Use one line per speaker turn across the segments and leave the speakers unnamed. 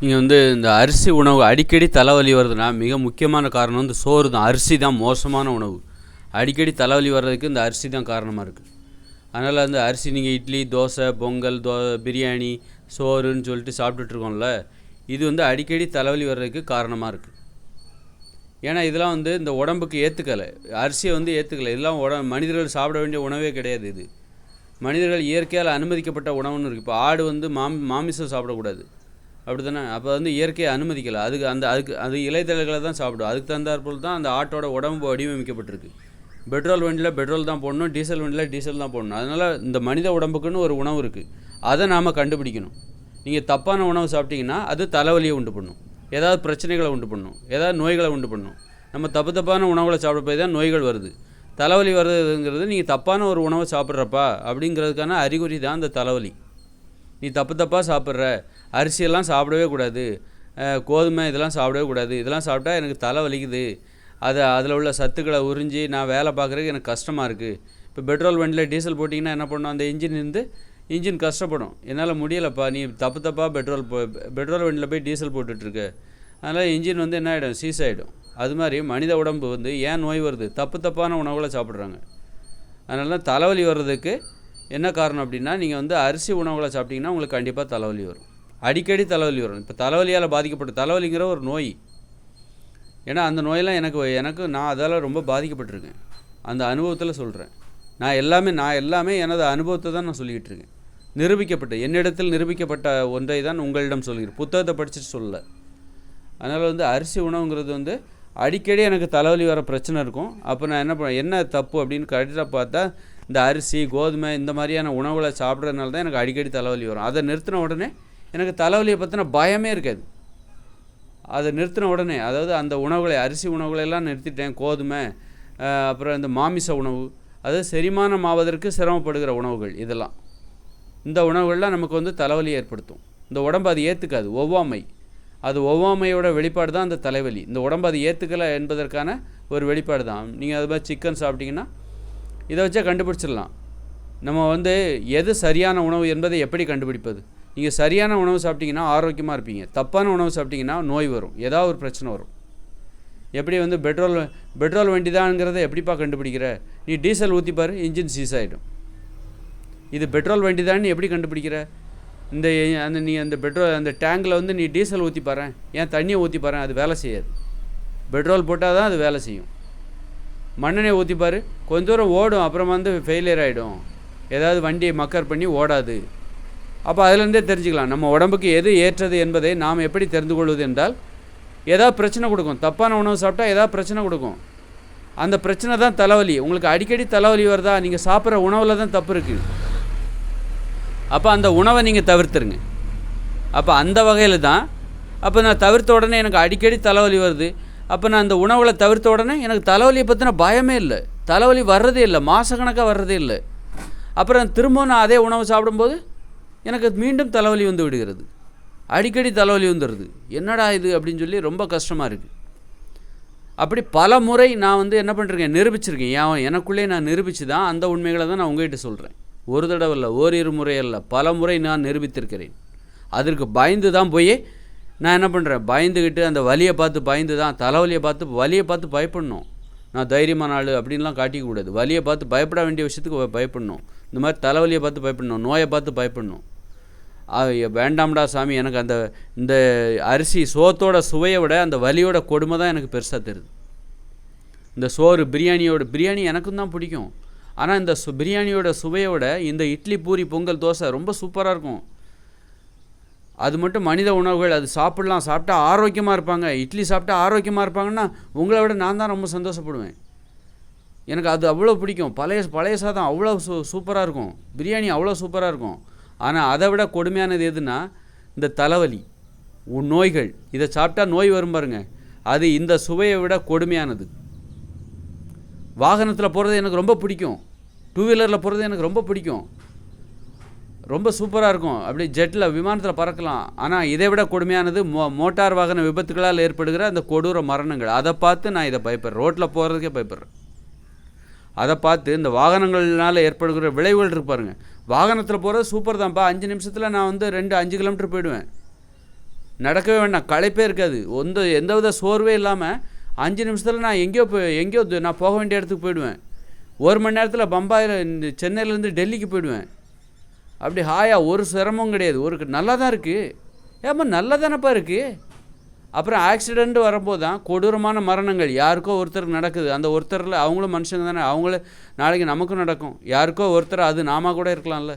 நீங்கள் இந்த அரிசி உணவு அடிக்கடி தலைவலி வருதுன்னா மிக முக்கியமான காரணம் சோறு தான். அரிசி தான் மோசமான உணவு. அடிக்கடி தலைவலி வர்றதுக்கு இந்த அரிசி தான் காரணமாக இருக்குது. அதனால் அரிசி நீங்கள் இட்லி, தோசை, பொங்கல், பிரியாணி, சோறுன்னு சொல்லிட்டு சாப்பிட்டுட்ருக்கோம்ல, இது அடிக்கடி தலைவலி வர்றதுக்கு காரணமாக இருக்குது. ஏன்னா இதெல்லாம் இந்த உடம்புக்கு ஏற்றுக்கலை, அரிசியை ஏற்றுக்கலை. இதெல்லாம் மனிதர்கள் சாப்பிட வேண்டிய உணவே கிடையாது. இது மனிதர்கள் இயற்கையால் அனுமதிக்கப்பட்ட உணவுன்னு இருக்குது. இப்போ ஆடு மாமிசம் சாப்பிடக்கூடாது, அப்படி தானே? அப்போ இயற்கையை அனுமதிக்கலை. அது இலைத்தலைகளை தான் சாப்பிடும். அதுக்கு தகுந்தாற்போல் தான் அந்த ஆட்டோட உடம்பு வடிவமைக்கப்பட்டிருக்கு. பெட்ரோல் வண்டியில் பெட்ரோல் தான் போடணும், டீசல் வண்டியில் டீசல் தான் போடணும். அதனால் இந்த மனித உடம்புக்குன்னு ஒரு உணவு இருக்குது, அதை நாம் கண்டுபிடிக்கணும். நீங்கள் தப்பான உணவு சாப்பிட்டீங்கன்னா அது தலைவலியை உண்டு பண்ணும், ஏதாவது பிரச்சனைகளை உண்டு பண்ணும், ஏதாவது நோய்களை உண்டு பண்ணும். நம்ம தப்பான உணவுகளை சாப்பிட போய் தான் நோய்கள் வருது. தலைவலி வருதுங்கிறது நீங்கள் தப்பான ஒரு உணவை சாப்பிட்றப்பா அப்படிங்கிறதுக்கான அறிகுறி தான் அந்த தலைவலி. நீ தப்பாக சாப்பிட்ற, அரிசியெல்லாம் சாப்பிடவே கூடாது, கோதுமை இதெல்லாம் சாப்பிடவே கூடாது, இதெல்லாம் சாப்பிட்டா எனக்கு தலை வலிக்குது, அதில் உள்ள சத்துக்களை உறிஞ்சி நான் வேலை பார்க்குறதுக்கு எனக்கு கஷ்டமாக இருக்குது. இப்போ பெட்ரோல் வண்டியில் டீசல் போட்டிங்கன்னா என்ன பண்ணணும்? அந்த இன்ஜின் கஷ்டப்படும். என்னால் முடியலைப்பா, நீ தப்பாக பெட்ரோல் வண்டியில் போய் டீசல் போட்டுட்ருக்க, அதனால் இன்ஜின் என்ன ஆகிடும்? சீஸ் ஆகிடும். அது மாதிரி மனித உடம்பு ஏன் நோய் வருது? தப்பான உணவுகளை சாப்பிட்றாங்க. அதனால தான் தலைவலி வர்றதுக்கு என்ன காரணம் அப்படின்னா, நீங்கள் அரிசி உணவுகளை சாப்பிட்டிங்கன்னா உங்களுக்கு கண்டிப்பாக தலைவலி வரும், அடிக்கடி தலைவலி வரும். இப்போ தலைவலியால் பாதிக்கப்பட்ட தலைவலிங்கிற ஒரு நோய். ஏன்னா அந்த நோயெல்லாம் எனக்கு நான் அதால் ரொம்ப பாதிக்கப்பட்டிருக்கேன். அந்த அனுபவத்தில் சொல்கிறேன். நான் எல்லாமே எனது அனுபவத்தை தான் நான் சொல்லிக்கிட்டு இருக்கேன். என்னிடத்தில் நிரூபிக்கப்பட்ட ஒன்றை தான் உங்களிடம் சொல்கிறேன், புத்தகத்தை படிச்சுட்டு சொல்லலை. அதனால் அரிசி உணவுங்கிறது அடிக்கடி எனக்கு தலைவலி வர பிரச்சனை இருக்கும். அப்போ நான் என்ன தப்பு அப்படின்னு கரெக்டாக பார்த்தா, இந்த அரிசி, கோதுமை இந்த மாதிரியான உணவுகளை சாப்பிட்றதுனால தான் எனக்கு அடிக்கடி தலைவலி வரும். அதை நிறுத்தின உடனே எனக்கு தலைவலியை பற்றின பயமே இருக்காது. அதை நிறுத்தின உடனே, அதாவது அந்த உணவுகளை, அரிசி உணவுகளெல்லாம் நிறுத்திட்டேன், கோதுமை, அப்புறம் இந்த மாமிச உணவு, அதாவது செரிமானம் ஆவதற்கு சிரமப்படுகிற உணவுகள், இதெல்லாம் இந்த உணவுகள்லாம் நமக்கு தலைவலியை ஏற்படுத்தும். இந்த உடம்பு அது ஏற்றுக்காது, ஒவ்வாமை. அது ஒவ்வாமையோட வெளிப்பாடு தான் அந்த தலைவலி. இந்த உடம்பு அது ஏற்றுக்கலை என்பதற்கான ஒரு வெளிப்பாடு தான். நீங்கள் அது மாதிரி சிக்கன் சாப்பிட்டிங்கன்னா இதை வச்சா கண்டுபிடிச்சிடலாம். நம்ம எது சரியான உணவு என்பதை எப்படி கண்டுபிடிப்பது? நீங்கள் சரியான உணவு சாப்பிட்டிங்கன்னா ஆரோக்கியமாக இருப்பீங்க, தப்பான உணவு சாப்பிட்டிங்கன்னா நோய் வரும், ஏதாவது ஒரு பிரச்சனை வரும். எப்படி பெட்ரோல் வண்டி தான்ங்கிறத எப்படிப்பா கண்டுபிடிக்கிற? நீ டீசல் ஊற்றிப்பார், இன்ஜின் சீஸ் ஆகிடும். இது பெட்ரோல் வண்டி தான் எப்படி கண்டுபிடிக்கிற? நீ அந்த டேங்கில் நீ டீசல் ஊற்றிப்பாரு, ஏன் தண்ணியை ஊற்றிப்பாரு, அது வேலை செய்யாது. பெட்ரோல் போட்டால் தான் அது வேலை செய்யும். மண்ணெண்ணெய் ஊற்றிப்பார், கொஞ்ச தூரம் ஓடும், அப்புறம் ஃபெயிலியர் ஆகிடும், ஏதாவது வண்டியை மக்கர் பண்ணி ஓடாது. அப்போ அதிலேருந்தே தெரிஞ்சுக்கலாம் நம்ம உடம்புக்கு எது ஏற்றது என்பதை நாம் எப்படி தெரிந்து கொள்வது என்றால், ஏதாவது பிரச்சனை கொடுக்கும். தப்பான உணவு சாப்பிட்டா ஏதாவது பிரச்சனை கொடுக்கும். அந்த பிரச்சனை தான் தலைவலி. உங்களுக்கு அடிக்கடி தலைவலி வருதா? நீங்கள் சாப்பிட்ற உணவில் தான் தப்பு இருக்குது. அப்போ அந்த உணவை நீங்கள் தவிர்த்துருங்க. அப்போ அந்த வகையில் தான், அப்போ நான் தவிர்த்த உடனே எனக்கு அடிக்கடி தலைவலி வருது. அப்போ நான் அந்த உணவில் தவிர்த்த உடனே எனக்கு தலைவலியை பற்றின பயமே இல்லை, தலைவலி வர்றதே இல்லை, மாதக்கணக்காக வர்றதே இல்லை. அப்புறம் திரும்பவும் நான் அதே உணவு சாப்பிடும்போது எனக்கு மீண்டும் தலைவலி விடுகிறது, அடிக்கடி தலைவலி வந்துடுது. என்னடா இது அப்படின்னு சொல்லி ரொம்ப கஷ்டமாக இருக்குது. அப்படி பல முறை நான் என்ன பண்ணிருக்கேன், நிரூபிச்சிருக்கேன். எனக்குள்ளே நான் நிரூபித்து தான் அந்த உண்மைகளை தான் நான் உங்கள்கிட்ட சொல்கிறேன். ஒரு தடவை இல்லை, ஓரிரு முறை அல்ல, பல முறை நான் நிரூபித்திருக்கிறேன். அதற்கு பயந்து தான் போய் நான் என்ன பண்ணுறேன், பயந்துக்கிட்டு அந்த வலியை பார்த்து பயந்து தான், தலைவலியை பார்த்து பயப்படணும். நான் தைரியமான ஆள் அப்படின்லாம் காட்டிக்கக்கூடாது. வலியை பார்த்து பயப்பட வேண்டிய விஷயத்துக்கு பயப்படணும். இந்த மாதிரி தலைவலியை பார்த்து பயப்படணும், நோயை பார்த்து பயப்படணும். வேண்டாம்டா சாமி, எனக்கு இந்த அரிசி சோத்தோட சுவையை விட அந்த வலியோட கொடுமை தான் எனக்கு பெருசாக தெரியுது. இந்த சோறு, பிரியாணி எனக்கும் தான் பிடிக்கும். ஆனால் இந்த பிரியாணியோட சுவையை விட இந்த இட்லி, பூரி, பொங்கல், தோசை ரொம்ப சூப்பராக இருக்கும். அது மட்டும் மனித உணவுகள், அது சாப்பிட்லாம், சாப்பிட்டா ஆரோக்கியமாக இருப்பாங்க. இட்லி சாப்பிட்டா ஆரோக்கியமாக இருப்பாங்கன்னா உங்களை விட நான் தான் ரொம்ப சந்தோஷப்படுவேன். எனக்கு அது அவ்வளோ பிடிக்கும். பழைய சாதம் அவ்வளோ சூப்பராக இருக்கும், பிரியாணி அவ்வளோ சூப்பராக இருக்கும். ஆனால் அதை விட கொடுமையானது எதுனா இந்த தலைவலி, நோய்கள். இதை சாப்பிட்டா நோய் வரும் பாருங்க, அது இந்த சுவையை விட கொடுமையானது. வாகனத்தில் போகிறது எனக்கு ரொம்ப பிடிக்கும், டூ வீலரில் போகிறது எனக்கு ரொம்ப பிடிக்கும், ரொம்ப சூப்பராக இருக்கும். அப்படி ஜெட்டில், விமானத்தில் பறக்கலாம். ஆனால் இதை விட கொடுமையானது மோட்டார் வாகன விபத்துகளால் ஏற்படுகிற அந்த கொடூர மரணங்கள். அதை பார்த்து நான் இதை பயப்படுறேன், ரோட்டில் போகிறதுக்கே பயப்படுறேன். அதை பார்த்து இந்த வாகனங்கள்னால ஏற்படுகிற விளைவுகள் இருக்கு பாருங்கள். வாகனத்தில் போகிறது சூப்பர் தான்ப்பா, 5 நிமிஷத்தில் நான் 2-5 கிலோமீட்டர் போயிடுவேன். நடக்கவே வேண்டாம், களைப்பே இருக்காது, எந்தவித சோர்வே இல்லாமல் 5 நிமிஷத்தில் நான் எங்கேயோ நான் போக வேண்டிய இடத்துக்கு போயிடுவேன். 1 மணி நேரத்தில் பம்பாயில் சென்னையிலேருந்து டெல்லிக்கு போயிடுவேன். அப்படி ஹாயாக, ஒரு சிரமம் கிடையாது, நல்லா தான் இருக்குது. ஏம்மா நல்லா தானேப்பா இருக்குது. அப்புறம் ஆக்சிடெண்ட் வரும்போது தான் கொடூரமான மரணங்கள் யாருக்கோ ஒருத்தருக்கு நடக்குது. அந்த ஒருத்தரில் அவங்களும் மனுஷங்க தானே, அவங்கள நாளைக்கு நமக்கும் நடக்கும். யாருக்கோ ஒருத்தர், அது நாம கூட இருக்கலாம்ல.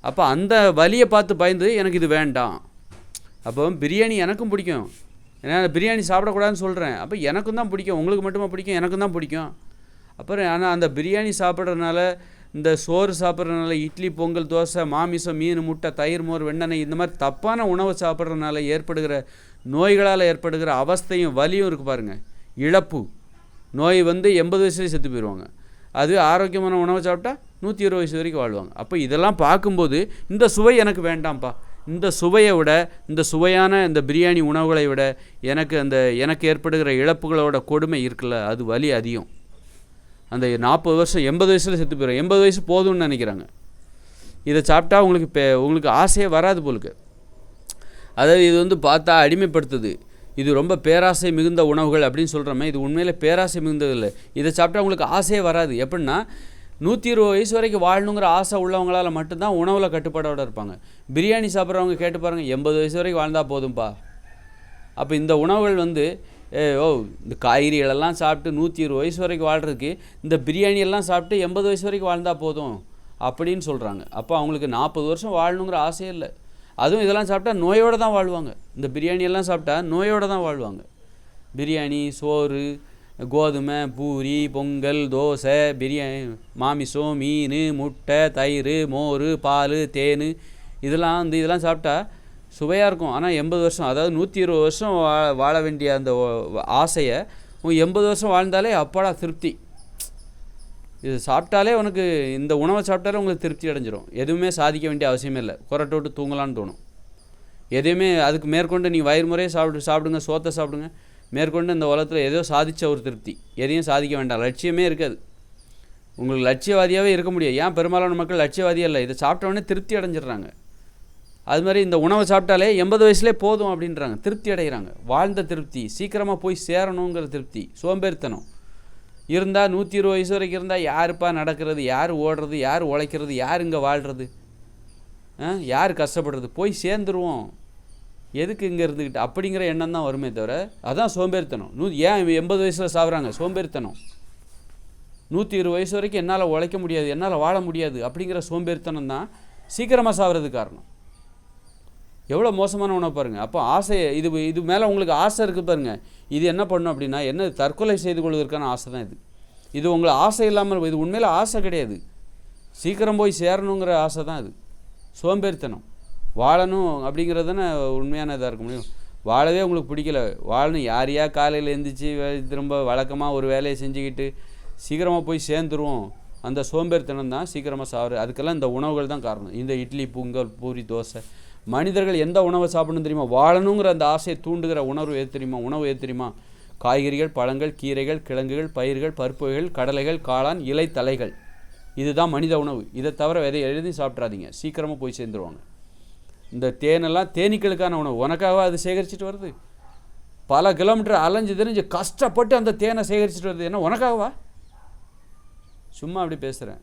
அப்போ அந்த வலியை பார்த்து பயந்து எனக்கு இது வேண்டாம். அப்போ பிரியாணி எனக்கும் பிடிக்கும், ஏன்னா பிரியாணி சாப்பிடக்கூடாதுன்னு சொல்கிறேன். அப்போ எனக்கும் தான் பிடிக்கும், உங்களுக்கு மட்டுமா பிடிக்கும், எனக்கும் தான் பிடிக்கும். அப்புறம் ஆனால் அந்த பிரியாணி சாப்பிட்றதுனால, இந்த சோறு சாப்பிட்றதுனால, இட்லி பொங்கல் தோசை மாமிசம் மீன் முட்டை தயிர் மோர் வெண்ணெய் இந்த மாதிரி தப்பான உணவை சாப்பிட்றதுனால ஏற்படுகிற நோய்களால் ஏற்படுகிற அவஸ்தையும் வலியும் இருக்குது பாருங்கள். இழப்பு நோய் 80 வயசுலேயே செத்து போயிடுவாங்க. அது ஆரோக்கியமான உணவை சாப்பிட்டா 120 வயசு வரைக்கும் வாழ்வாங்க. அப்போ இதெல்லாம் பார்க்கும்போது இந்த சுவை எனக்கு வேண்டாம்ப்பா. இந்த சுவையை விட, இந்த சுவையான இந்த பிரியாணி உணவுகளை விட எனக்கு ஏற்படுகிற இழப்புகளோட கொடுமை இருக்குல்ல, அது வலி அதிகம். அந்த 40 வருஷம் 80 வயசில் செத்து போயிடும். 80 வயசு போதும்னு நினைக்கிறாங்க. இதை சாப்பிட்டா உங்களுக்கு ஆசையே வராது போலுக்கு. அதாவது இது பார்த்தா அடிமைப்படுத்துது. இது ரொம்ப பேராசை மிகுந்த உணவுகள் அப்படின்னு சொல்கிறோமே, இது உண்மையிலே பேராசை மிகுந்தது இல்லை. இதை சாப்பிட்டா உங்களுக்கு ஆசையே வராது. எப்படின்னா 120 வயசு வரைக்கும் வாழணுங்கிற ஆசை உள்ளவங்களால் மட்டும்தான் உணவில் கட்டுப்பாடோடு இருப்பாங்க. பிரியாணி சாப்பிட்றவங்க கேட்டு பாருங்கள், 80 வயசு வரைக்கும் வாழ்ந்தால் போதும்பா. அப்போ இந்த உணவுகள் இந்த காய்கறிகளெல்லாம் சாப்பிட்டு 120 வயசு வரைக்கும் வாழ்கிறதுக்கு இந்த பிரியாணியெல்லாம் சாப்பிட்டு 80 வயசு வரைக்கும் வாழ்ந்தால் போதும் அப்படின்னு சொல்கிறாங்க. அப்போ அவங்களுக்கு 40 வருஷம் வாழணுங்கிற ஆசையே இல்லை. அதுவும் இதெல்லாம் சாப்பிட்டா நோயோடு தான் வாழ்வாங்க. இந்த பிரியாணியெல்லாம் சாப்பிட்டா நோயோடு தான் வாழ்வாங்க. பிரியாணி, சோறு, கோதுமை, பூரி, பொங்கல், தோசை, பிரியாணி, மாமிசம், மீன், முட்டை, தயிர், மோர், பால், தேன், இதெல்லாம் சாப்பிட்டா சுவையாக இருக்கும். ஆனால் 80 வருஷம், அதாவது 120 வருஷம் வாழ வேண்டிய அந்த ஆசையை 80 வருஷம் வாழ்ந்தாலே அப்பாடா திருப்தி. இது சாப்பிட்டாலே உனக்கு, இந்த உணவை சாப்பிட்டாலே உங்களுக்கு திருப்தி அடைஞ்சிரும். எதுவுமே சாதிக்க வேண்டிய அவசியமே இல்லை. கொரட்டை விட்டு தூங்கலான்னு தோணும். எதையுமே அதுக்கு மேற்கொண்டு நீங்கள் வயிறு முறையே சாப்பிடுங்க, சோத்தை சாப்பிடுங்க. மேற்கொண்டு இந்த உலகத்தில் ஏதோ சாதித்த ஒரு திருப்தி. எதையும் சாதிக்க வேண்டாம், லட்சியமே இருக்காது. உங்களுக்கு லட்சியவாதியாகவே இருக்க முடியாது. ஏன் பெரும்பாலான மக்கள் லட்சியவாதியாக இல்லை, இதை சாப்பிட்டவொடனே திருப்தி அடைஞ்சிடுறாங்க. அது மாதிரி இந்த உணவை சாப்பிட்டாலே 80 வயசுலேயே போதும் அப்படின்றாங்க, திருப்தி அடைகிறாங்க. வாழ்ந்த திருப்தி, சீக்கிரமாக போய் சேரணுங்கிற திருப்தி. சோம்பேறித்தனம் இருந்தால் 120 வயசு வரைக்கும் இருந்தால் யாருப்பா நடக்கிறது, யார் ஓடுறது, யார் உழைக்கிறது, யார் இங்கே வாழ்கிறது, யார் கஷ்டப்படுறது, போய் சேர்ந்துருவோம், எதுக்கு இங்கே இருந்துக்கிட்டு அப்படிங்கிற எண்ணம் தான் வருமே தவிர, அதான் சோம்பேறித்தனம். ஏன் 80 வயசில் சாப்பிட்றாங்க? சோம்பேறித்தனம். 120 வயசு வரைக்கும் என்னால் உழைக்க முடியாது, என்னால் வாழ முடியாது அப்படிங்கிற சோம்பேறித்தனம் தான் சீக்கிரமாக சாப்பிட்றதுக்கு காரணம். எவ்வளோ மோசமான உணவு பாருங்கள். அப்போ ஆசை, இது மேலே உங்களுக்கு ஆசை இருக்குது பாருங்கள். இது என்ன பண்ணும் அப்படின்னா, என்ன தற்கொலை செய்து கொள்வதற்கான ஆசை தான் இது உங்களை ஆசை இல்லாமல், இது உண்மையில் ஆசை கிடையாது, சீக்கிரம் போய் சேரணுங்கிற ஆசை தான் இது. சோம்பேறித்தனம். வாழணும் அப்படிங்கிறது தானே உண்மையான இதாக இருக்க முடியும். வாழவே உங்களுக்கு பிடிக்கல, வாழணும் யாரையா காலையில் எழுந்திரிச்சு திரும்ப வழக்கமாக ஒரு வேலையை செஞ்சுக்கிட்டு சீக்கிரமாக போய் சேர்ந்துருவோம், அந்த சோம்பேறித்தனம் தான் சீக்கிரமாக சாப்பிட்றது. அதுக்கெல்லாம் இந்த உணவுகள் தான் காரணம். இந்த இட்லி, பொங்கல், பூரி, தோசை. மனிதர்கள் எந்த உணவை சாப்பிடணும் தெரியுமா? வாழணுங்கிற அந்த ஆசையை தூண்டுகிற உணவு எது தெரியுமா? காய்கறிகள், பழங்கள், கீரைகள், கிழங்குகள், பயிர்கள், பருப்புகள், கடலைகள், காளான், இலை தலைகள். இதுதான் மனித உணவு. இதை தவிர எதை எழுதி சாப்பிட்றாதீங்க, சீக்கிரமாக போய் சேர்ந்துருவாங்க. இந்த தேனெல்லாம் தேனீக்களுக்கான உணவு. உனக்காக அது சேகரிச்சுட்டு வருது? பல கிலோமீட்டர் அலைஞ்சு தெரிஞ்சு கஷ்டப்பட்டு அந்த தேனை சேகரிச்சுட்டு வருது. என்ன உனக்காகவா? சும்மா அப்படி பேசுகிறேன்,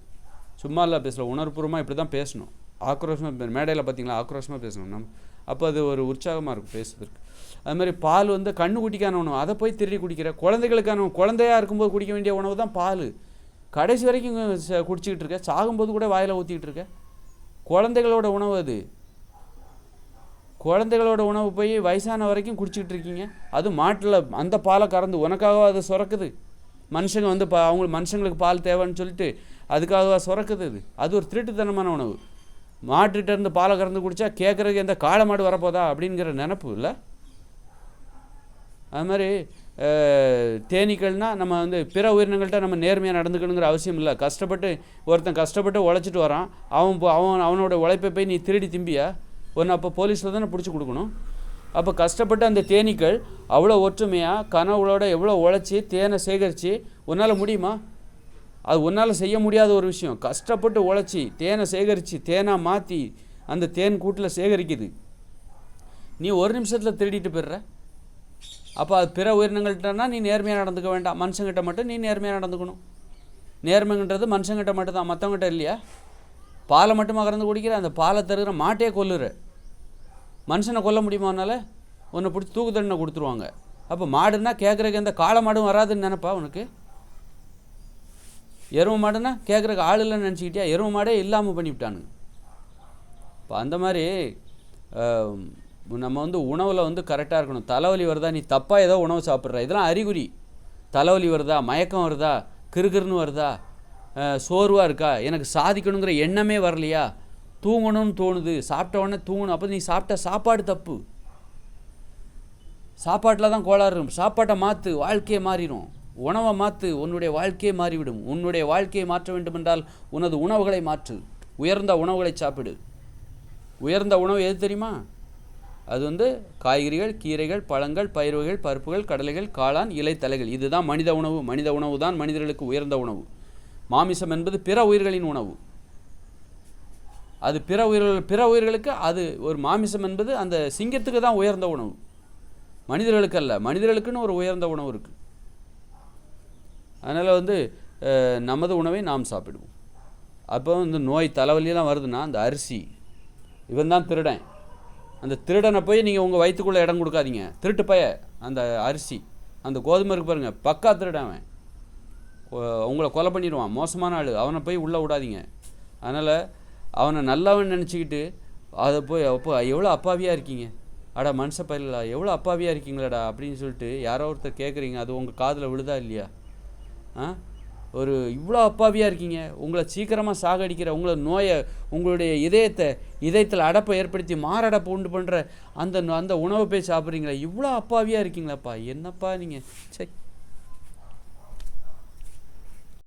சும்மா இல்லை பேசல, உணர்வுபூர்வமாக இப்படி தான் பேசணும். ஆக்ரோஷமாக மேடையில் பார்த்தீங்களா, ஆக்ரோஷமாக பேசணும் அப்போ அது ஒரு உற்சாகமாக இருக்கும் பேசுறதுக்கு. அது மாதிரி பால் கண்ணுக்குட்டிக்கான உணவு, அதை போய் திருடி குடிக்கிற. குழந்தைகளுக்கான, குழந்தையாக இருக்கும்போது குடிக்க வேண்டிய உணவு தான் பால். கடைசி வரைக்கும் குடிச்சிக்கிட்டு இருக்க, சாகும்போது கூட வாயில் ஊற்றிக்கிட்டு இருக்க. குழந்தைகளோட உணவு அது. குழந்தைகளோட உணவு போய் வயசான வரைக்கும் குடிச்சிக்கிட்டு இருக்கீங்க. அது மாட்டில் அந்த பாலை கறந்து உனக்காக அது சுரக்குது. மனுஷங்க மனுஷங்களுக்கு பால் தேவைன்னு சொல்லிட்டு அதுக்காக சுரக்குது. அது ஒரு திருட்டுத்தனமான உணவு. மாட்டுகிட்ட இருந்து பாலை கறந்து குடித்தா கேட்குறதுக்கு எந்த காளை மாடு வரப்போதா அப்படிங்கிற நினப்பு இல்லை. அது மாதிரி தேனீக்கள்னால் நம்ம பிற உயிரினங்கள்கிட்ட நம்ம நேர்மையாக நடந்துக்கணுங்கிற அவசியம் இல்லை. ஒருத்தன் கஷ்டப்பட்டு உழைச்சிட்டு வரான், அவனோட உழைப்பை போய் நீ திருடி திம்பியா? ஒன்று அப்போ போலீஸில் தானே பிடிச்சி கொடுக்கணும். அப்போ கஷ்டப்பட்டு அந்த தேனீக்கள் அவ்வளோ ஒற்றுமையாக கனவுகளோட எவ்வளோ உழைச்சி தேனை சேகரித்து உன்னால் முடியுமா? அது உன்னால் செய்ய முடியாத ஒரு விஷயம். கஷ்டப்பட்டு உழைச்சி தேனை சேகரித்து தேனாக மாற்றி அந்த தேன் கூட்டில் சேகரிக்குது. நீ ஒரு நிமிஷத்தில் திருடிட்டு போயிடுற. அப்போ அது பிற உயிரினங்கள்ட்டனா நீ நேர்மையாக நடந்துக்க வேண்டாம், மனுஷங்கிட்ட மட்டும் நீ நேர்மையாக நடந்துக்கணும். நேர்மைன்றது மனுஷங்கிட்ட மட்டும் தான், மற்றவங்கிட்ட இல்லையா? பாலை மட்டும் கறந்து குடிக்கிற, அந்த பாலை தருகிற மாட்டையே கொல்லுற. மனுஷனை கொல்ல முடியுமானால உன்னை பிடிச்சி தூக்கு தண்டனை கொடுத்துருவாங்க. அப்போ மாடுன்னா கேட்குறக்கு எந்த காளை மாடும் வராதுன்னு நினைப்பா உனக்கு? எருமை மாடுன்னா கேட்குறக்கு ஆள் இல்லைன்னு நினச்சிக்கிட்டியா? எருமை மாடே இல்லாமல் பண்ணிவிட்டானுங்க. இப்போ அந்த மாதிரி நம்ம உணவில் கரெக்டாக இருக்கணும். தலைவலி வருதா, நீ தப்பாக ஏதோ உணவு சாப்பிட்ற, இதெல்லாம் அறிகுறி. தலைவலி வருதா, மயக்கம் வருதா, கிறுகிறுன்னு வருதா, சோர்வாக இருக்கா, எனக்கு சாதிக்கணுங்கிற எண்ணமே வரலையா, தூங்கணும்னு தோணுது, சாப்பிட்ட உடனே தூங்கணும், அப்போ நீ சாப்பிட்ட சாப்பாடு தப்பு. சாப்பாட்டில் தான் கோளாறு. சாப்பாட்டை மாற்று, வாழ்க்கையை மாறிடும். உணவை மாற்று, உன்னுடைய வாழ்க்கையை மாறிவிடும். உன்னுடைய வாழ்க்கையை மாற்ற வேண்டும் என்றால் உனது உணவுகளை மாற்று. உயர்ந்த உணவுகளை சாப்பிடு. உயர்ந்த உணவு எது தெரியுமா? அது காய்கறிகள், கீரைகள், பழங்கள், பயிர் வகைகள், பருப்புகள், கடலைகள், காளான், இலை தலைகள். இதுதான் மனித உணவு. மனித உணவு தான் மனிதர்களுக்கு உயர்ந்த உணவு. மாமிசம் என்பது பிற உயிர்களின் உணவு. அது பிற உயிர்களுக்கு அது ஒரு மாமிசம் என்பது அந்த சிங்கத்துக்கு தான் உயர்ந்த உணவு, மனிதர்களுக்கு அல்ல. மனிதர்களுக்குன்னு ஒரு உயர்ந்த உணவு இருக்குது. அதனால் நமது உணவை நாம் சாப்பிடுவோம். அப்போ நோய் தலைவலியெல்லாம் வருதுன்னா அந்த அரிசி, இவன் தான் திருடன், அந்த திருடனை போய் நீங்கள் உங்கள் வயிற்றுக்குள்ளே இடம் கொடுக்காதீங்க. திருட்டு பைய அந்த அரிசி, அந்த கோதுமை இருக்கு பாருங்கள், பக்கா திருடன் அவன், உங்களை கொலை பண்ணிடுவான், மோசமான ஆள். அவனை போய் உள்ளே விடாதீங்க. அதனால் அவனை நல்லவன் நினச்சிக்கிட்டு அதை போய் அப்போ எவ்வளோ அப்பாவியாக இருக்கீங்க, அடா மனுஷ பயிலா எவ்வளோ அப்பாவியாக இருக்கீங்களாடா அப்படின்னு சொல்லிட்டு யாரோ ஒருத்தர் கேட்குறீங்க. அது உங்கள் காதில் விழுதா இல்லையா? ஒரு இவ்வளோ அப்பாவியாக இருக்கீங்க, உங்களை சீக்கிரமாக சாகடிக்கிற, உங்களை நோயை, உங்களுடைய இதயத்தில் அடப்பை ஏற்படுத்தி மாரடைப்பு உண்டு பண்ணுற அந்த உணவை போய் சாப்பிட்றீங்களா? இவ்வளோ அப்பாவியாக இருக்கீங்களாப்பா, என்னப்பா நீங்கள்? சரி.